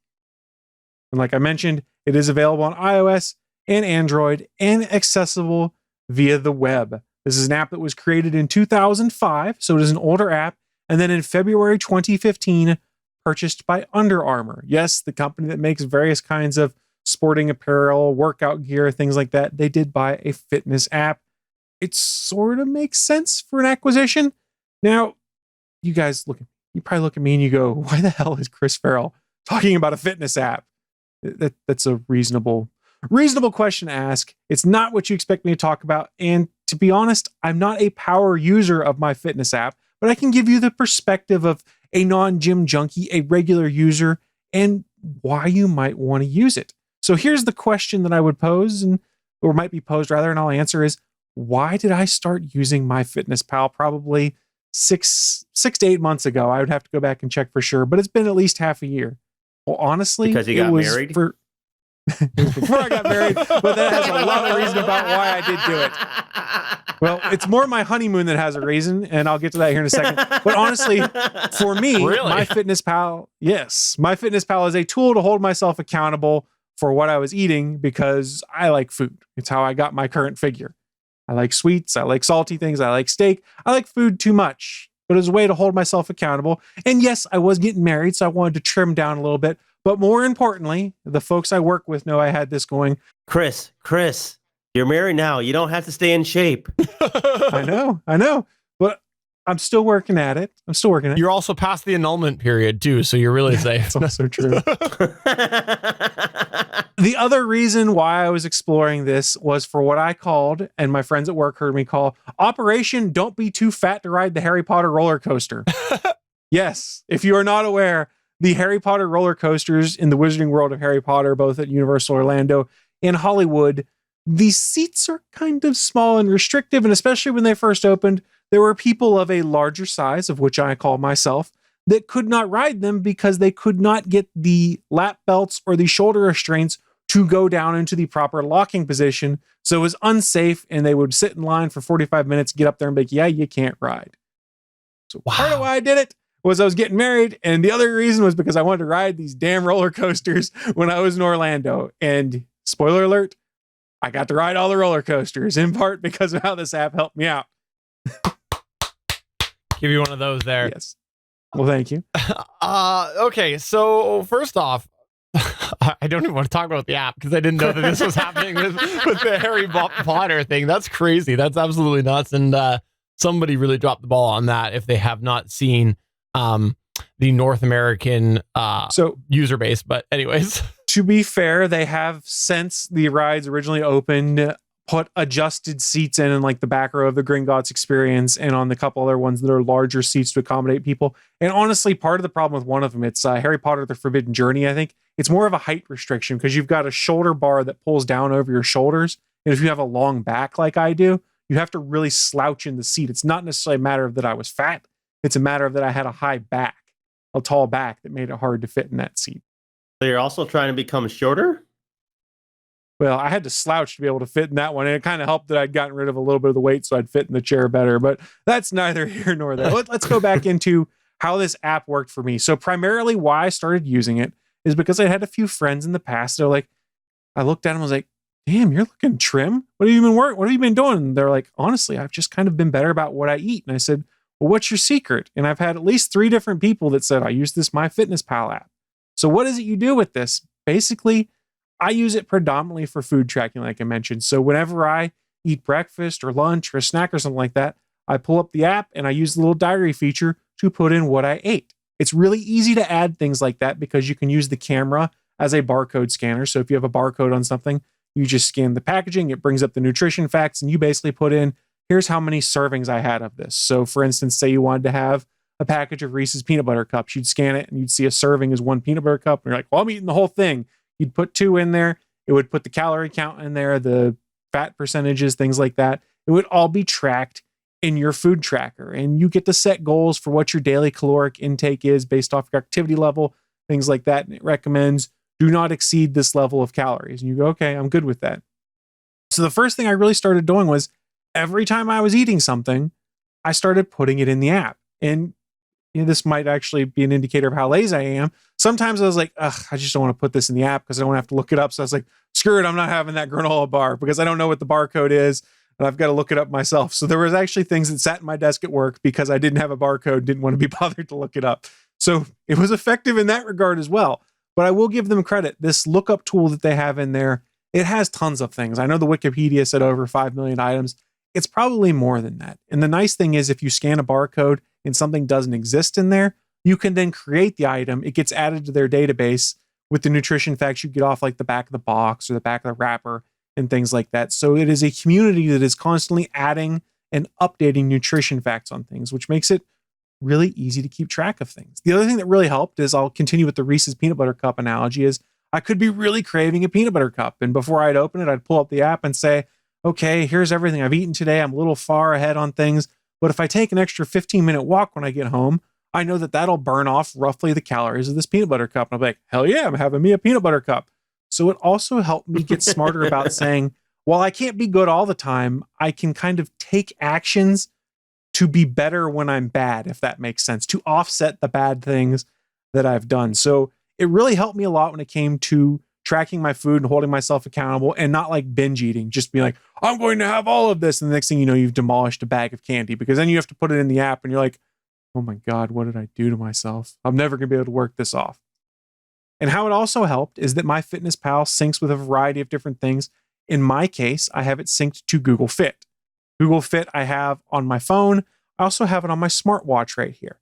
And like I mentioned, it is available on iOS and Android and accessible via the web. This is an app that was created in 2005, so it is an older app, and then in February 2015, purchased by Under Armour. Yes, the company that makes various kinds of sporting apparel, workout gear, things like that. They did buy a fitness app. It sort of makes sense for an acquisition. Now, you guys you probably look at me and you go, why the hell is Chris Farrell talking about a fitness app? That's a reasonable question to ask. It's not what you expect me to talk about. And to be honest, I'm not a power user of my fitness app, but I can give you the perspective of a non-gym junkie, a regular user, and why you might want to use it. So here's the question that I would pose, or might be posed rather, and I'll answer is, why did I start using MyFitnessPal? Probably 6 to 8 months ago. I would have to go back and check for sure, but it's been at least half a year. Well, honestly,
because you got married?
It was before I got married, but that has a lot of reason about why I did do it. Well, it's more my honeymoon that has a reason, and I'll get to that here in a second. But honestly, for me, MyFitnessPal is a tool to hold myself accountable for what I was eating because I like food. It's how I got my current figure. I like sweets. I like salty things. I like steak. I like food too much, but it was a way to hold myself accountable. And yes, I was getting married, so I wanted to trim down a little bit. But more importantly, the folks I work with know I had this going.
Chris, you're married now. You don't have to stay in shape.
I know. But I'm still working at it.
You're also past the annulment period too, so you're really safe.
That's also true. The other reason why I was exploring this was for what I called, and my friends at work heard me call, Operation Don't Be Too Fat to Ride the Harry Potter roller coaster. Yes, if you are not aware, the Harry Potter roller coasters in the Wizarding World of Harry Potter, both at Universal Orlando and Hollywood, the seats are kind of small and restrictive. And especially when they first opened, there were people of a larger size, of which I call myself, that could not ride them because they could not get the lap belts or the shoulder restraints to go down into the proper locking position. So it was unsafe, and they would sit in line for 45 minutes, get up there and be like, yeah, you can't ride. So part of why I did it was I was getting married, and the other reason was because I wanted to ride these damn roller coasters when I was in Orlando. And spoiler alert, I got to ride all the roller coasters, in part because of how this app helped me out.
Give you one of those there.
Yes. Well, thank you.
Okay, so first off, I don't even want to talk about the app because I didn't know that this was happening with the Harry Potter thing. That's crazy. That's absolutely nuts. And somebody really dropped the ball on that if they have not seen the North American user base. But anyways.
To be fair, they have, since the rides originally opened, put adjusted seats in like the back row of the Gringotts Experience and on the couple other ones that are larger seats to accommodate people. And honestly, part of the problem with one of them, it's Harry Potter, The Forbidden Journey, I think. It's more of a height restriction because you've got a shoulder bar that pulls down over your shoulders. And if you have a long back like I do, you have to really slouch in the seat. It's not necessarily a matter of that I was fat. It's a matter of that I had a high back, a tall back that made it hard to fit in that seat.
So you're also trying to become shorter?
Well, I had to slouch to be able to fit in that one. And it kind of helped that I'd gotten rid of a little bit of the weight so I'd fit in the chair better. But that's neither here nor there. Let's go back into how this app worked for me. So primarily why I started using it is because I had a few friends in the past. They're like, I looked at them and was like, damn, you're looking trim. What have you been doing? And they're like, honestly, I've just kind of been better about what I eat. And I said, well, what's your secret? And I've had at least 3 different people that said, I use this MyFitnessPal app. So what is it you do with this? Basically, I use it predominantly for food tracking, like I mentioned. So whenever I eat breakfast or lunch or a snack or something like that, I pull up the app and I use the little diary feature to put in what I ate. It's really easy to add things like that because you can use the camera as a barcode scanner. So if you have a barcode on something, you just scan the packaging, it brings up the nutrition facts, and you basically put in, here's how many servings I had of this. So for instance, say you wanted to have a package of Reese's peanut butter cups, you'd scan it and you'd see a serving is 1 peanut butter cup. And you're like, well, I'm eating the whole thing. You'd put 2 in there. It would put the calorie count in there, the fat percentages, things like that. It would all be tracked in your food tracker. And you get to set goals for what your daily caloric intake is based off your activity level, things like that. And it recommends do not exceed this level of calories. And you go, okay, I'm good with that. So the first thing I really started doing was every time I was eating something, I started putting it in the app. And this might actually be an indicator of how lazy I am. Sometimes I was like, ugh, I just don't want to put this in the app because I don't have to look it up. So I was like, screw it, I'm not having that granola bar because I don't know what the barcode is and I've got to look it up myself. So there was actually things that sat in my desk at work because I didn't have a barcode, didn't want to be bothered to look it up. So it was effective in that regard as well. But I will give them credit. This lookup tool that they have in there, it has tons of things. I know the Wikipedia said over 5 million items. It's probably more than that. And the nice thing is if you scan a barcode and something doesn't exist in there, you can then create the item. It gets added to their database with the nutrition facts you get off like the back of the box or the back of the wrapper and things like that. So it is a community that is constantly adding and updating nutrition facts on things, which makes it really easy to keep track of things. The other thing that really helped is, I'll continue with the Reese's peanut butter cup analogy, is I could be really craving a peanut butter cup. And before I'd open it, I'd pull up the app and say, okay, here's everything I've eaten today. I'm a little far ahead on things. But if I take an extra 15-minute walk when I get home, I know that that'll burn off roughly the calories of this peanut butter cup. And I'm like, hell yeah, I'm having me a peanut butter cup. So it also helped me get smarter about saying, while I can't be good all the time, I can kind of take actions to be better when I'm bad, if that makes sense, to offset the bad things that I've done. So it really helped me a lot when it came to tracking my food and holding myself accountable and not like binge eating, just being like, I'm going to have all of this. And the next thing you know, you've demolished a bag of candy because then you have to put it in the app and you're like, oh my God, what did I do to myself? I'm never going to be able to work this off. And how it also helped is that MyFitnessPal syncs with a variety of different things. In my case, I have it synced to Google Fit. Google Fit I have on my phone. I also have it on my smartwatch right here.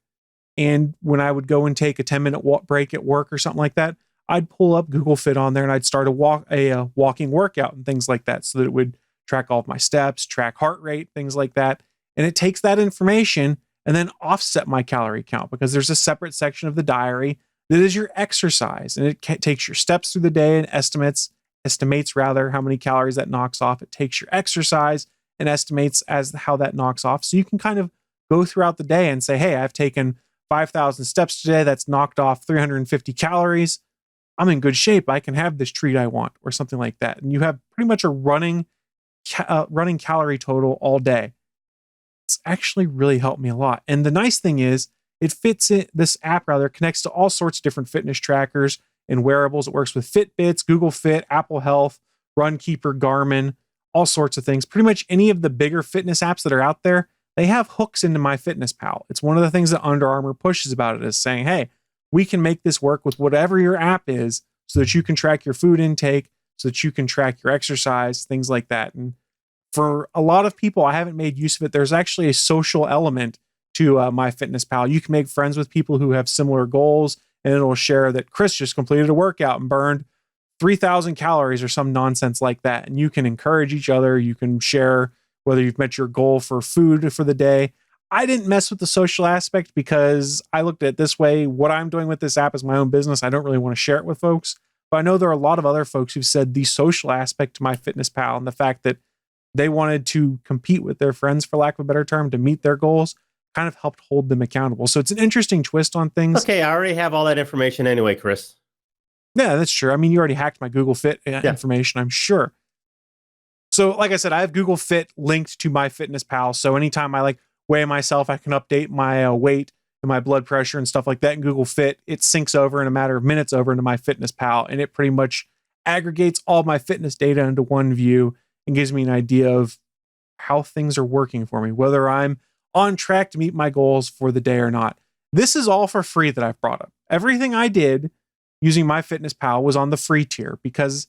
And when I would go and take a 10-minute break at work or something like that, I'd pull up Google Fit on there and I'd start a walking workout and things like that so that it would track all of my steps, track heart rate, things like that. And it takes that information and then offset my calorie count because there's a separate section of the diary that is your exercise. And it takes your steps through the day and estimates how many calories that knocks off. It takes your exercise and estimates as how that knocks off. So you can kind of go throughout the day and say, hey, I've taken 5,000 steps today. That's knocked off 350 calories. I'm in good shape. I can have this treat I want, or something like that. And you have pretty much a running calorie total all day. It's actually really helped me a lot. And the nice thing is, this app connects to all sorts of different fitness trackers and wearables. It works with Fitbits, Google Fit, Apple Health, Runkeeper, Garmin, all sorts of things. Pretty much any of the bigger fitness apps that are out there, they have hooks into MyFitnessPal. It's one of the things that Under Armour pushes about it, is saying, hey, we can make this work with whatever your app is, so that you can track your food intake, so that you can track your exercise, things like that. And for a lot of people, I haven't made use of it. There's actually a social element to MyFitnessPal. You can make friends with people who have similar goals, and it'll share that Chris just completed a workout and burned 3,000 calories or some nonsense like that. And you can encourage each other. You can share whether you've met your goal for food for the day. I didn't mess with the social aspect because I looked at it this way. What I'm doing with this app is my own business. I don't really want to share it with folks. But I know there are a lot of other folks who've said the social aspect to MyFitnessPal and the fact that they wanted to compete with their friends, for lack of a better term, to meet their goals, kind of helped hold them accountable. So it's an interesting twist on things.
Okay, I already have all that information anyway, Chris.
Yeah, that's true. I mean, you already hacked my Google Fit information, I'm sure. So like I said, I have Google Fit linked to MyFitnessPal. So anytime I weigh myself, I can update my weight and my blood pressure and stuff like that in Google Fit. It syncs over in a matter of minutes over into MyFitnessPal, and it pretty much aggregates all my fitness data into one view and gives me an idea of how things are working for me, whether I'm on track to meet my goals for the day or not. This is all for free that I've brought up. Everything I did using MyFitnessPal was on the free tier because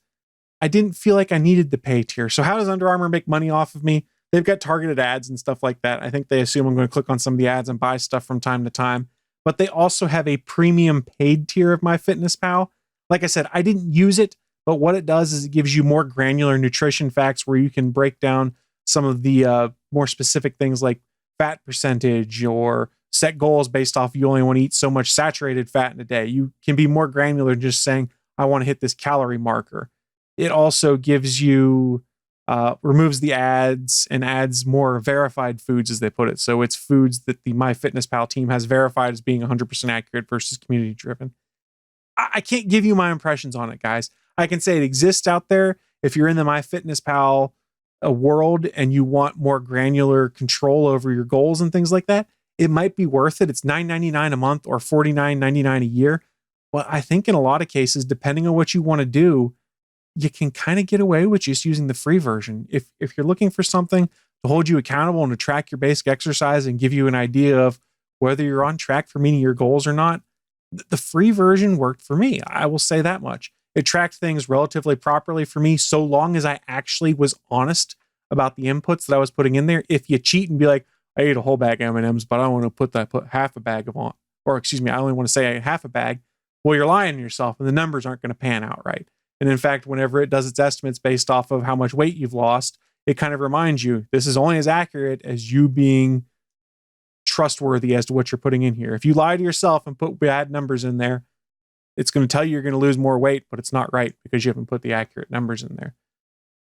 I didn't feel like I needed the pay tier. So how does Under Armour make money off of me? They've got targeted ads and stuff like that. I think they assume I'm going to click on some of the ads and buy stuff from time to time. But they also have a premium paid tier of MyFitnessPal. Like I said, I didn't use it, but what it does is it gives you more granular nutrition facts where you can break down some of the more specific things like fat percentage, or set goals based off you only want to eat so much saturated fat in a day. You can be more granular than just saying, I want to hit this calorie marker. It also gives you, removes the ads and adds more verified foods, as they put it. So it's foods that the MyFitnessPal team has verified as being 100% accurate versus community driven. I can't give you my impressions on it, guys. I can say it exists out there. If you're in the MyFitnessPal world and you want more granular control over your goals and things like that, it might be worth it. It's $9.99 a month or $49.99 a year. But I think in a lot of cases, depending on what you want to do, you can kind of get away with just using the free version. If you're looking for something to hold you accountable and to track your basic exercise and give you an idea of whether you're on track for meeting your goals or not, the free version worked for me. I will say that much. It tracked things relatively properly for me, so long as I actually was honest about the inputs that I was putting in there. If you cheat and be like, I ate a whole bag of M&Ms, but I want to put half a bag of on, or excuse me, I only want to say I ate half a bag. Well, you're lying to yourself and the numbers aren't going to pan out right. And in fact, whenever it does its estimates based off of how much weight you've lost, it kind of reminds you this is only as accurate as you being trustworthy as to what you're putting in here. If you lie to yourself and put bad numbers in there, it's going to tell you you're going to lose more weight, but it's not right because you haven't put the accurate numbers in there.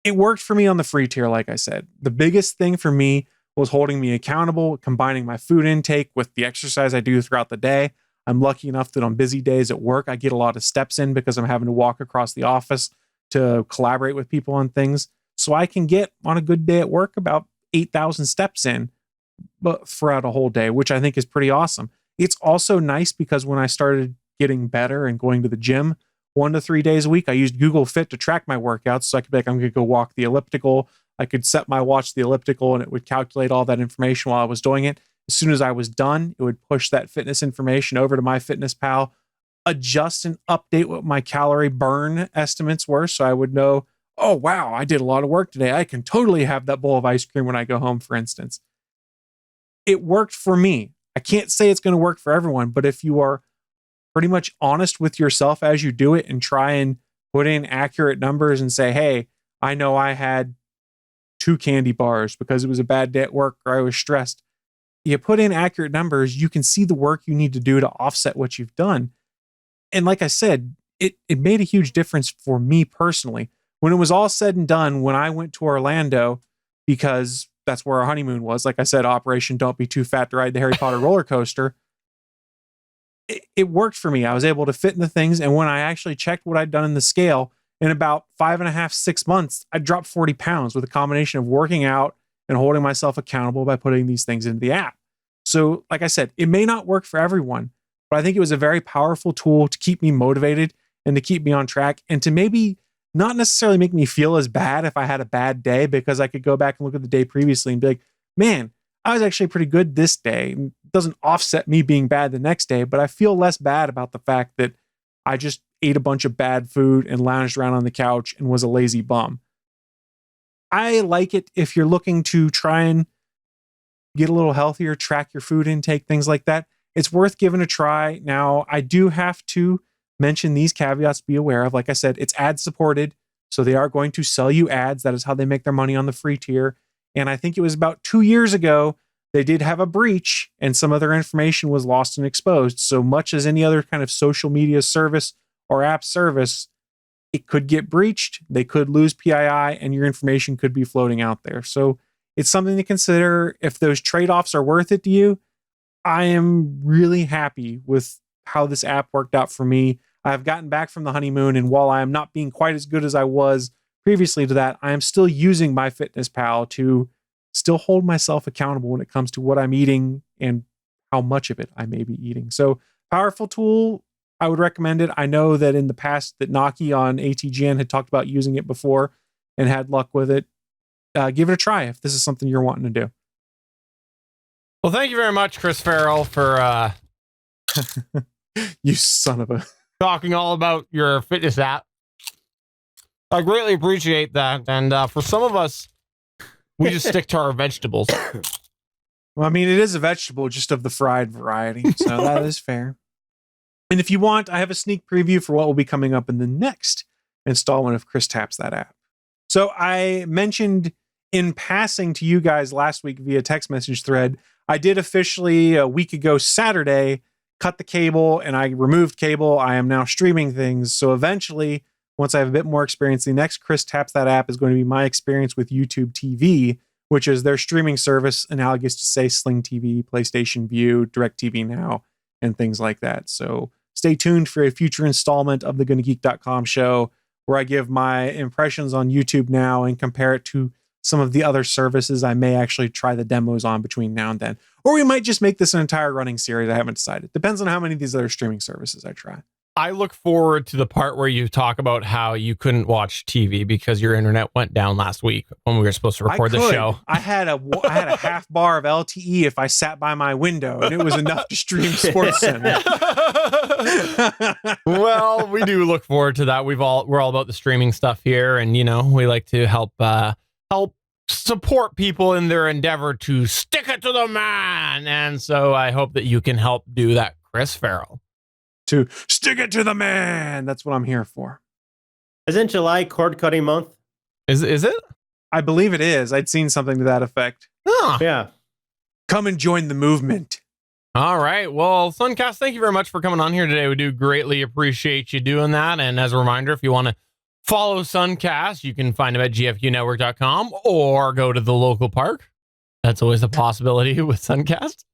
It worked for me on the free tier, like I said. The biggest thing for me was holding me accountable, combining my food intake with the exercise I do throughout the day. I'm lucky enough that on busy days at work, I get a lot of steps in because I'm having to walk across the office to collaborate with people on things. So I can get, on a good day at work, about 8,000 steps in but throughout a whole day, which I think is pretty awesome. It's also nice because when I started getting better and going to the gym 1 to 3 days a week, I used Google Fit to track my workouts. So I could be like, I'm going to go walk the elliptical. I could set my watch to the elliptical and it would calculate all that information while I was doing it. As soon as I was done, it would push that fitness information over to MyFitnessPal, adjust and update what my calorie burn estimates were. So I would know, oh, wow, I did a lot of work today. I can totally have that bowl of ice cream when I go home, for instance. It worked for me. I can't say it's going to work for everyone, but if you are pretty much honest with yourself as you do it and try and put in accurate numbers and say, hey, I know I had 2 candy bars because it was a bad day at work or I was stressed. You put in accurate numbers, you can see the work you need to do to offset what you've done. And like I said, it made a huge difference for me personally. When it was all said and done, when I went to Orlando, because that's where our honeymoon was, like I said, Operation Don't Be Too Fat to Ride the Harry Potter roller coaster, it worked for me. I was able to fit in the things. And when I actually checked what I'd done in the scale, in about 5.5, 6 months, I dropped 40 pounds with a combination of working out and holding myself accountable by putting these things into the app. So, like I said, it may not work for everyone, but I think it was a very powerful tool to keep me motivated and to keep me on track and to maybe not necessarily make me feel as bad if I had a bad day, because I could go back and look at the day previously and be like, man, I was actually pretty good this day. It doesn't offset me being bad the next day, but I feel less bad about the fact that I just ate a bunch of bad food and lounged around on the couch and was a lazy bum. I like it if you're looking to try and get a little healthier, track your food intake, things like that. It's worth giving a try. Now, I do have to mention these caveats to be aware of. Like I said, it's ad supported, so they are going to sell you ads. That is how they make their money on the free tier. And I think it was about 2 years ago, they did have a breach and some of their information was lost and exposed. So much as any other kind of social media service or app service, it could get breached. They could lose PII and your information could be floating out there. So it's something to consider. If those trade-offs are worth it to you, I am really happy with how this app worked out for me. I've gotten back from the honeymoon, and while I am not being quite as good as I was previously to that, I am still using MyFitnessPal to still hold myself accountable when it comes to what I'm eating and how much of it I may be eating. So, powerful tool. I would recommend it. I know that in the past that Naki on ATGN had talked about using it before and had luck with it. Give it a try if this is something you're wanting to do.
Well, thank you very much, Chris Farrell, for
you son of a
talking all about your fitness app. I greatly appreciate that. And for some of us, we just stick to our vegetables.
Well, I mean, it is a vegetable, just of the fried variety. So that is fair. And if you want, I have a sneak preview for what will be coming up in the next installment of Chris Taps That App. So I mentioned in passing to you guys last week via text message thread, I did officially a week ago Saturday cut the cable, and I removed cable. I am now streaming things. So eventually, once I have a bit more experience, the next Chris Taps That App is going to be my experience with YouTube TV, which is their streaming service analogous to, say, Sling TV, PlayStation View, DirecTV Now, and things like that. So stay tuned for a future installment of the GonnaGeek.com show where I give my impressions on YouTube Now and compare it to some of the other services I may actually try the demos on between now and then. Or we might just make this an entire running series. I haven't decided. Depends on how many of these other streaming services I try.
I look forward to the part where you talk about how you couldn't watch TV because your internet went down last week when we were supposed to record the show.
I had a half bar of LTE if I sat by my window, and it was enough to stream SportsCenter.
Well, we do look forward to that. We're all about the streaming stuff here, and we like to help support people in their endeavor to stick it to the man. And so I hope that you can help do that, Chris Farrell.
To stick it to the man. That's what I'm here for.
Isn't July cord cutting month?
Is it?
I believe it is. I'd seen something to that effect.
Oh.
Yeah.
Come and join the movement.
All right. Well, Sunkast, thank you very much for coming on here today. We do greatly appreciate you doing that. And as a reminder, if you want to follow Sunkast, you can find him at gfqnetwork.com or go to the local park. That's always a possibility with Sunkast.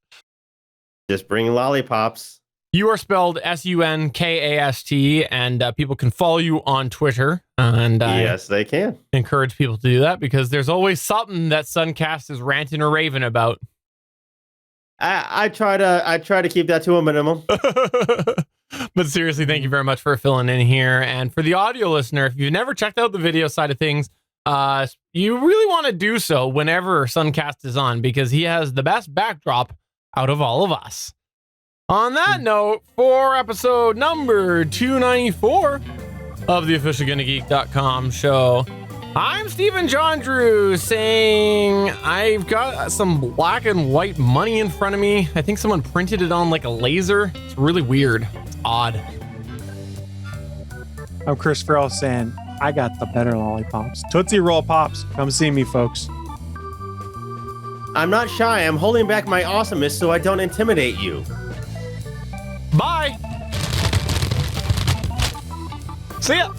Just bring lollipops.
You are spelled Sunkast, and people can follow you on Twitter. And
yes, they can.
Encourage people to do that because there's always something that Sunkast is ranting or raving about.
I try to keep that to a minimum.
But seriously, thank you very much for filling in here. And for the audio listener, if you've never checked out the video side of things, you really want to do so whenever Sunkast is on because he has the best backdrop out of all of us. On that note, for episode number 294 of the official GonnaGeek.com show, I'm Stephen John Drew saying I've got some black and white money in front of me. I think someone printed it on like a laser. It's really weird. It's odd.
I'm Chris Farrell saying I got the better lollipops. Tootsie Roll Pops. Come see me, folks.
I'm not shy. I'm holding back my awesomeness so I don't intimidate you.
Bye. See ya.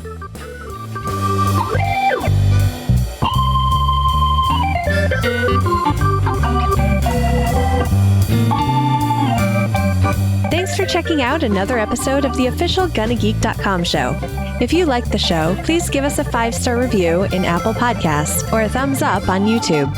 Thanks for checking out another episode of the official GonnaGeek.com show. If you like the show, please give us a 5-star review in Apple Podcasts or a thumbs up on YouTube.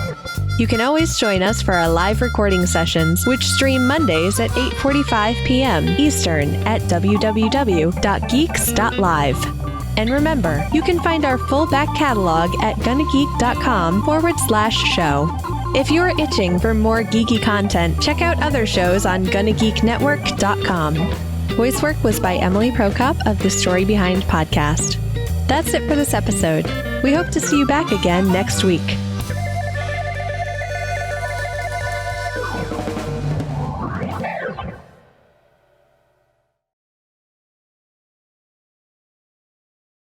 You can always join us for our live recording sessions, which stream Mondays at 8:45 p.m. Eastern at www.geeks.live. And remember, you can find our full back catalog at GonnaGeek.com/show. If you're itching for more geeky content, check out other shows on GonnaGeekNetwork.com. Voice work was by Emily Prokop of the Story Behind podcast. That's it for this episode. We hope to see you back again next week.